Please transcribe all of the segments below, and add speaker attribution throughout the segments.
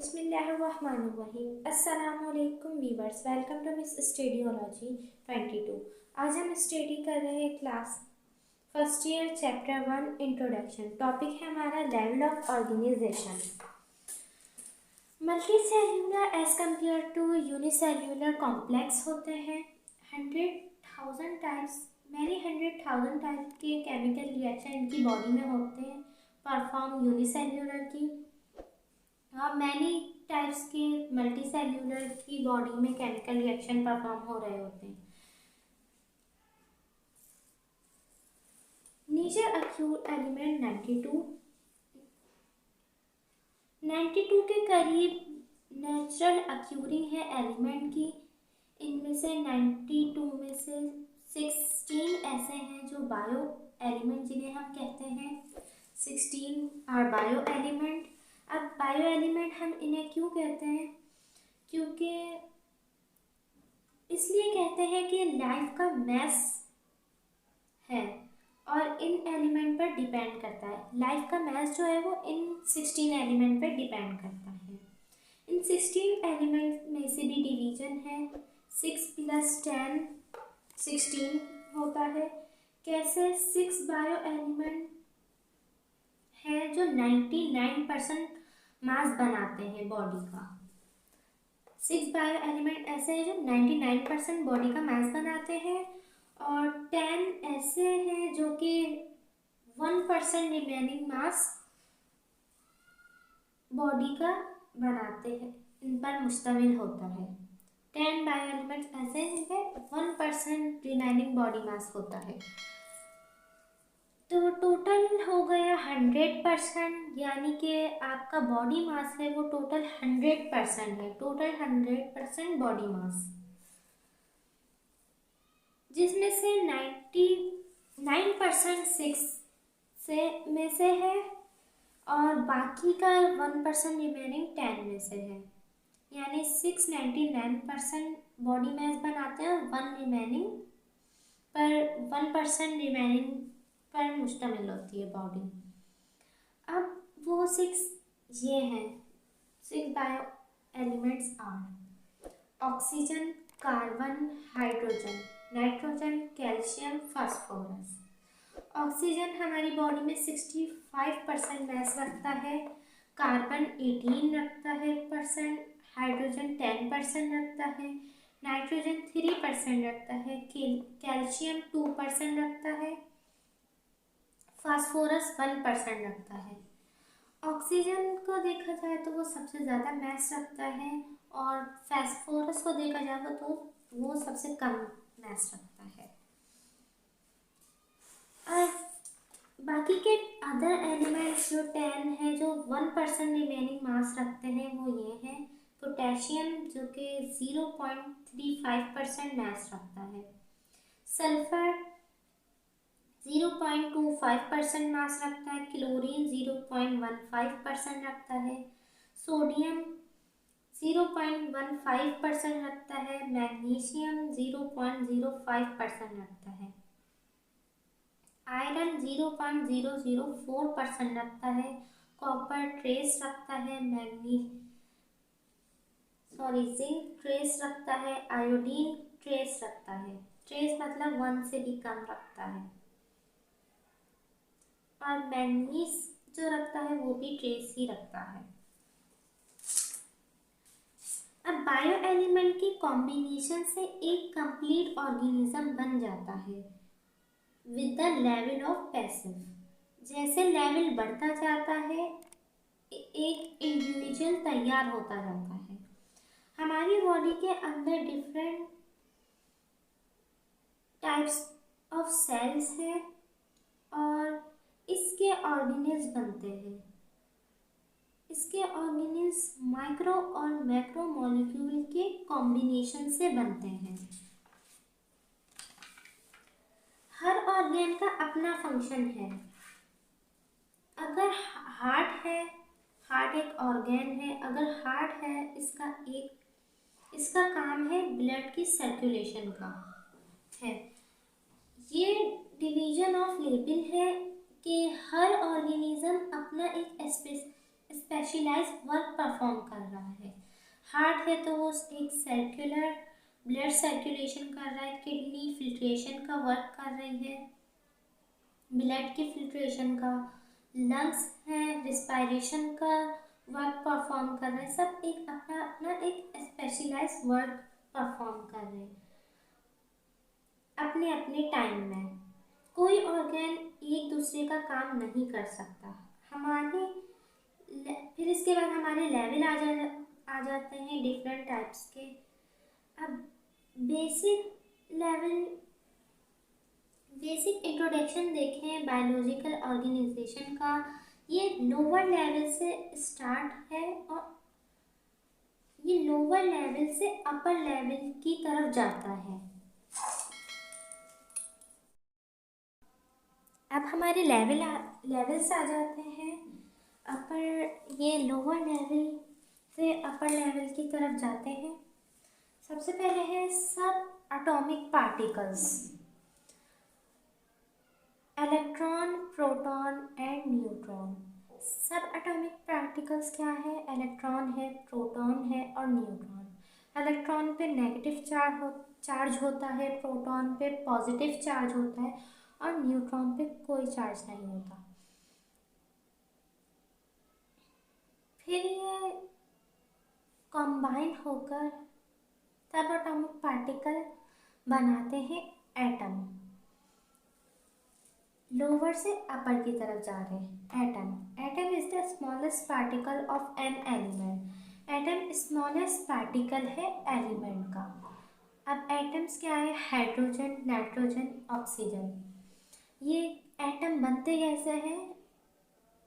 Speaker 1: बिस्मिल्लाहिर्रहमानिर्रहीम। अस्सलामुअलैकुम viewers, welcome to miss studiology 22। आज हम स्टडी कर रहे हैं class first year chapter 1 introduction. Topic है हमारा level of organization. Multi cellular as compare to unicellular complex होते हैं। 100,000 टाइप्स मैनी 100,000 टाइप के केमिकल रिएक्शन इनकी बॉडी में होते हैं परफॉर्म यूनिसेल्यूलर की, और मैनी टाइप्स के मल्टी सेल्यूलर की बॉडी में केमिकल रिएक्शन परफॉर्म हो रहे होते हैं। नेचर अक्यूर एलिमेंट 92 के करीब नेचुरल अक्यूरिंग है एलिमेंट की। इनमें से 92 में से 16 ऐसे हैं जो बायो एलिमेंट जिन्हें हम कहते हैं 16 आर बायो एलिमेंट। अब बायो एलिमेंट हम इन्हें क्यों कहते हैं? क्योंकि इसलिए कहते हैं कि लाइफ का मैस है और इन एलिमेंट पर डिपेंड करता है। लाइफ का मैस जो है वो इन 16 एलिमेंट पर डिपेंड करता है। इन 16 एलिमेंट में से भी डिवीजन है। 6 + 10 16 होता है। कैसे? 6 बायो एलिमेंट है जो 99% मास बनाते हैं बॉडी का। 6 बायो एलिमेंट ऐसे हैं जो 99% बॉडी का मास बनाते हैं, और 10 ऐसे हैं जो कि 1% रिमेनिंग मास बॉडी का बनाते हैं, इन पर मुश्तमिल होता है। 10 बायो एलिमेंट्स ऐसे हैं 1% रिमेनिंग बॉडी मास होता है। तो टोटल हो गया 100%, यानी कि आपका बॉडी मास है वो टोटल 100% है। टोटल 100% बॉडी मास, जिसमें से 99% 6 से में से है और बाकी का 1% रिमेनिंग 10 में से है। यानी 6 99% बॉडी मास बनाते हैं और 1% रिमेनिंग पर मुश्तमिल होती है बॉडी। अब वो 6 ये हैं। 6 bio elements are oxygen, carbon, hydrogen, nitrogen, calcium, phosphorus. Oxygen हमारी बॉडी में 65% मास रखता है, कार्बन 18 रखता है परसेंट, हाइड्रोजन 10% रखता है, नाइट्रोजन 3% रखता है, कैल्शियम 2% रखता है, फास्फोरस 1% रखता है। ऑक्सीजन को देखा जाए तो वो सबसे ज़्यादा मास रखता है, और फास्फोरस को देखा जाए तो वो सबसे कम मास रखता है। और बाकी के अदर एलिमेंट्स जो 10 है जो 1% रिमेनिंग मास रखते हैं वो ये हैं। पोटेशियम जो कि 0.35% मास रखता है, सल्फर 0.25% मास रखता है, क्लोरीन 0.15% रखता है, सोडियम 0.15% रखता है, मैग्नीशियम 0.05% रखता है, आयरन 0.004% रखता है, कॉपर ट्रेस रखता है, जिंक ट्रेस रखता है, आयोडीन ट्रेस रखता है। ट्रेस मतलब 1 से भी कम रखता है, और मैंगनीज जो रखता है वो भी ट्रेस ही रखता है। अब बायो एलिमेंट की कॉम्बिनेशन से एक कंप्लीट ऑर्गेनिज्म बन जाता है with the level of passive. जैसे लेवल बढ़ता जाता है एक इंडिविजुअल तैयार होता जाता है। हमारी बॉडी के अंदर डिफरेंट टाइप्स ऑफ सेल्स हैं और इसके ऑर्गेनेल्स बनते हैं। इसके ऑर्गेनेल्स माइक्रो और मैक्रो मॉलिक्यूल के कॉम्बिनेशन से बनते हैं। हर ऑर्गेन का अपना फंक्शन है। अगर हार्ट है, हार्ट एक ऑर्गेन है, अगर हार्ट है इसका काम है ब्लड की सर्कुलेशन का है। ये डिवीजन ऑफ लेबल है कि हर ऑर्गेनिज्म अपना एक स्पेशलाइज वर्क परफॉर्म कर रहा है। हार्ट है तो वो एक सर्कुलर ब्लड सर्कुलेशन कर रहा है, किडनी फिल्ट्रेशन का वर्क कर रही है, ब्लड की फिल्ट्रेशन का, लंग्स है रिस्पायरेशन का वर्क परफॉर्म कर रहे हैं। सब एक अपना अपना एक स्पेशलाइज वर्क परफॉर्म कर रहे हैं अपने अपने टाइम में। कोई ऑर्गन एक दूसरे का काम नहीं कर सकता। हमारे फिर इसके बाद हमारे लेवल आ जाते हैं डिफरेंट टाइप्स के। अब बेसिक लेवल, बेसिक इंट्रोडक्शन देखें बायोलॉजिकल ऑर्गेनाइजेशन का। ये लोअर लेवल से स्टार्ट है और ये लोअर लेवल से अपर लेवल की तरफ जाता है। अब हमारे लेवल्स आ जाते हैं। अपर, ये लोअर लेवल से अपर लेवल की तरफ जाते हैं। सबसे पहले है सब atomic particles, electron, proton and neutron. सब एटॉमिक पार्टिकल्स क्या है? इलेक्ट्रॉन है, प्रोटॉन है और न्यूट्रॉन। इलेक्ट्रॉन पे नेगेटिव चार्ज होता है, प्रोटॉन पे पॉजिटिव चार्ज होता है और न्यूट्रॉन पे कोई चार्ज नहीं होता। फिर ये कंबाइन होकर सब एटॉमिक पार्टिकल बनाते हैं एटम। लोअर से अपर की तरफ जा रहे हैं। Atom is the smallest particle of an element. Atom smallest particle है एलिमेंट का। अब एटम्स क्या है? Hydrogen, nitrogen, oxygen. ये एटम बनते कैसे हैं?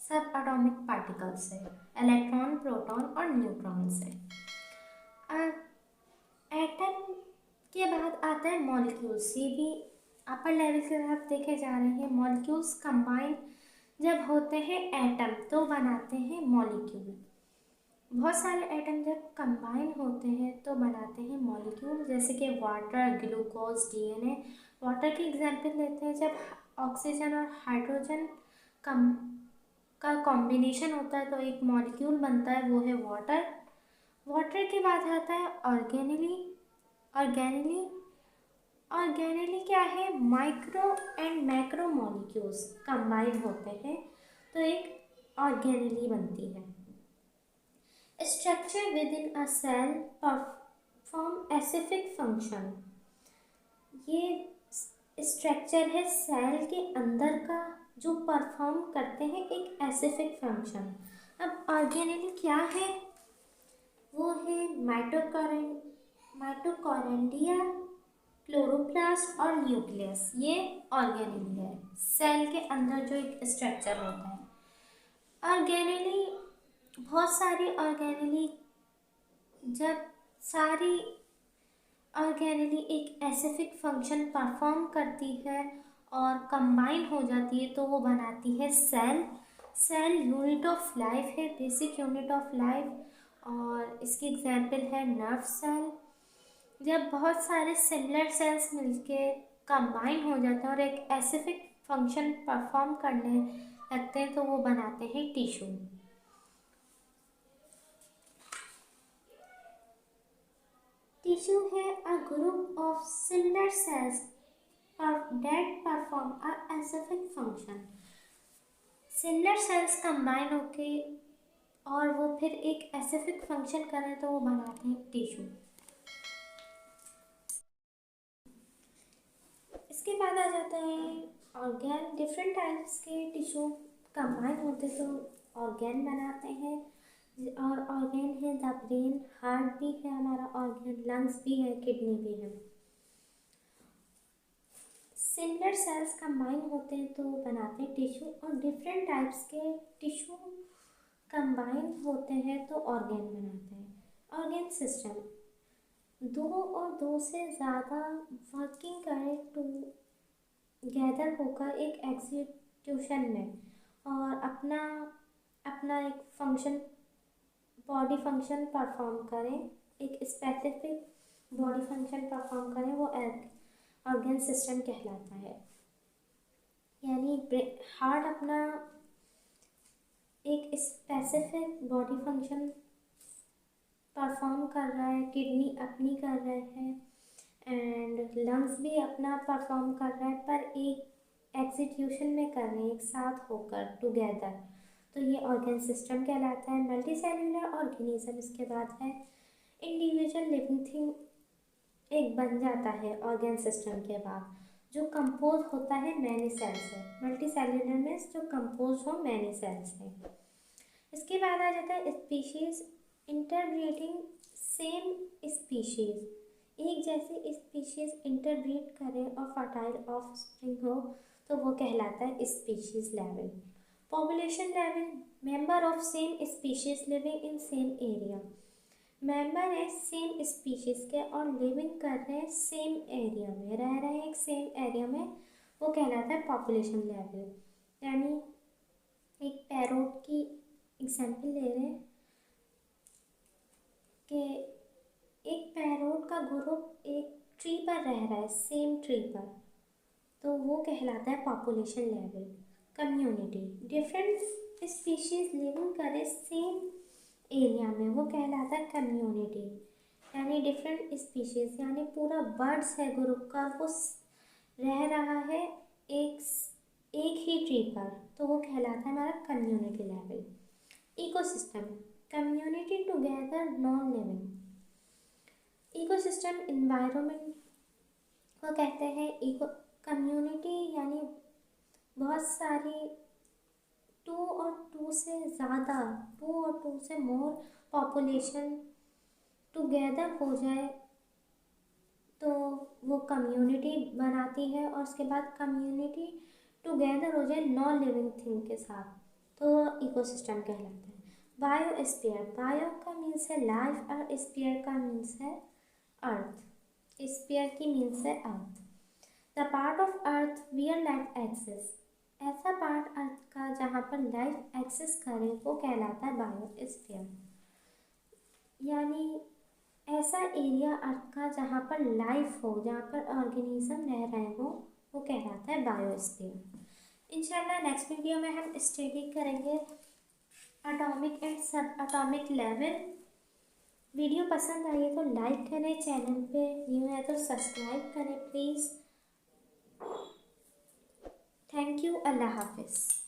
Speaker 1: सब एटॉमिक पार्टिकल से, इलेक्ट्रॉन, प्रोटॉन और न्यूट्रॉन से। अब एटम के बाद आता है मॉलिक्यूल्स। ये भी अपर लेवल की तरफ देखे जा रहे हैं। मॉलिक्यूल्स कंबाइन जब होते हैं एटम तो बनाते हैं मॉलिक्यूल। बहुत सारे एटम जब कंबाइन होते हैं तो बनाते हैं मॉलिक्यूल, जैसे कि वाटर, ग्लूकोज, डीएनए। वाटर की एग्जांपल लेते हैं। जब ऑक्सीजन और हाइड्रोजन कम का कॉम्बिनेशन होता है तो एक मॉलिक्यूल बनता है, वो है वाटर। वाटर के बाद आता है ऑर्गेनिली। ऑर्गेनिली ऑर्गेनिली क्या है? Micro and macro molecules combine होते हैं तो एक ऑर्गेनिली बनती है। Structure within a cell perform a specific function. ये स्ट्रक्चर है सेल के अंदर का जो परफॉर्म करते हैं एक एसिफिक फंक्शन। अब ऑर्गेनिली क्या है? वो है माइटोकॉन्ड्रिया, क्लोरोप्लास्ट और न्यूक्लियस। ये ऑर्गेनेली है, सेल के अंदर जो एक स्ट्रक्चर होता है। ऑर्गेनेली, बहुत सारी ऑर्गेनेली, जब सारी ऑर्गेनेली एक एसिफिक फंक्शन परफॉर्म करती है और कंबाइन हो जाती है तो वो बनाती है cell. Cell unit of life है, बेसिक यूनिट ऑफ लाइफ। और इसकी एग्जांपल है नर्व सेल। जब बहुत सारे सिमिलर सेल्स मिलके कंबाइन हो जाते हैं और एक एसिफिक फंक्शन परफॉर्म करने लगते हैं तो वो बनाते हैं टिश्यू। टिश्यू है a group of similar sales that perform a specific function। Similar sales combine होके और वो फिर एक एसिफिक फंक्शन करें तो वो बनाते हैं टिश्यू। इसके बाद आ जाता है ऑर्गेन। डिफरेंट टाइप्स के टिश्यू कंबाइन होते तो ऑर्गेन बनाते हैं। और ऑर्गेन है द ब्रेन, हार्ट भी है हमारा ऑर्गेन, लंग्स भी है, किडनी भी है। सिमिलर सेल्स कंबाइन होते हैं तो बनाते हैं टिश्यू। और डिफरेंट टाइप्स के टिश्यू कंबाइन होते हैं तो ऑर्गेन बनाते हैं। ऑर्गेन सिस्टम, दो और दो से ज़्यादा वर्किंग करें टू गैदर होकर एक एग्जीक्यूशन में और अपना अपना एक फंक्शन, बॉडी फंक्शन परफॉर्म करें, एक स्पेसिफिक बॉडी फंक्शन परफॉर्म करें, वो ऑर्गन सिस्टम कहलाता है। यानी हार्ट अपना एक स्पेसिफिक बॉडी फंक्शन परफॉर्म कर रहा है, किडनी अपनी कर रहे हैं एंड लंग्स भी अपना परफॉर्म कर रहा है, पर एक एग्जीक्यूशन में कर रहे हैं एक साथ होकर टुगेदर, तो ये ऑर्गन सिस्टम कहलाता है। मल्टी सेल्यूलर ऑर्गेनिज्म इसके बाद है। इंडिविजुअल लिविंग थिंग एक बन जाता है ऑर्गन सिस्टम के बाद, जो कंपोज होता है मैनी सेल से। मल्टी सेल्यूलर में जो कंपोज हो मैनी सेल से। इसके बाद आ जाता है स्पीशीज इंटरब्रीडिंग सेम स्पीशीज, एक जैसी स्पीशीज इंटरब्रीड करे और फर्टाइल ऑफस्प्रिंग हो तो वो कहलाता है species level. Population level, member of same species living in same area, member है सेम स्पीशीज के और लिविंग कर रहे हैं सेम एरिया में, रह रहे हैं एक सेम एरिया में, वो कहलाता है पॉपुलेशन लेवल। यानी एक पैरोट की एग्जाम्पल ले रहे हैं कि एक पैरोट का ग्रुप एक ट्री पर रह रहा है, सेम ट्री पर, तो वो कहलाता है population level. Community, different species living करे सेम एरिया में, वो कहलाता है कम्युनिटी। यानी डिफरेंट स्पीशीज यानी पूरा बर्ड्स है ग्रुप का, वो रह रहा है एक ही ट्री पर, तो वो कहलाता है हमारा community level. Ecosystem, community together non living. Ecosystem environment को कहते हैं। इको कम्युनिटी यानी बहुत सारी टू और टू से मोर पॉपुलेशन टुगेदर हो जाए तो वो कम्युनिटी बनाती है, और उसके बाद कम्युनिटी टुगेदर हो जाए नॉन लिविंग थिंग के साथ तो इकोसिस्टम कहलाता है। बायोस्फीयर, बायो का मीन्स है लाइफ और स्फीयर का मीन्स है अर्थ। स्फीयर की मीन्स है earth. The part of earth where life exists, ऐसा पार्ट अर्थ का जहाँ पर लाइफ एक्सिस करे वो कहलाता है बायोस्फीयर। यानी ऐसा एरिया अर्थ का जहाँ पर लाइफ हो, जहाँ पर ऑर्गेनिज्म रह रहे हो, वो कहलाता है बायोस्फीयर। इंशाल्लाह नेक्स्ट वीडियो में हम स्टडी करेंगे एटॉमिक एंड सब एटॉमिक लेवल। वीडियो पसंद आई है तो लाइक करें, चैनल पे न्यू है तो सब्सक्राइब करें प्लीज़। Thank you. अल्लाह हाफिज़।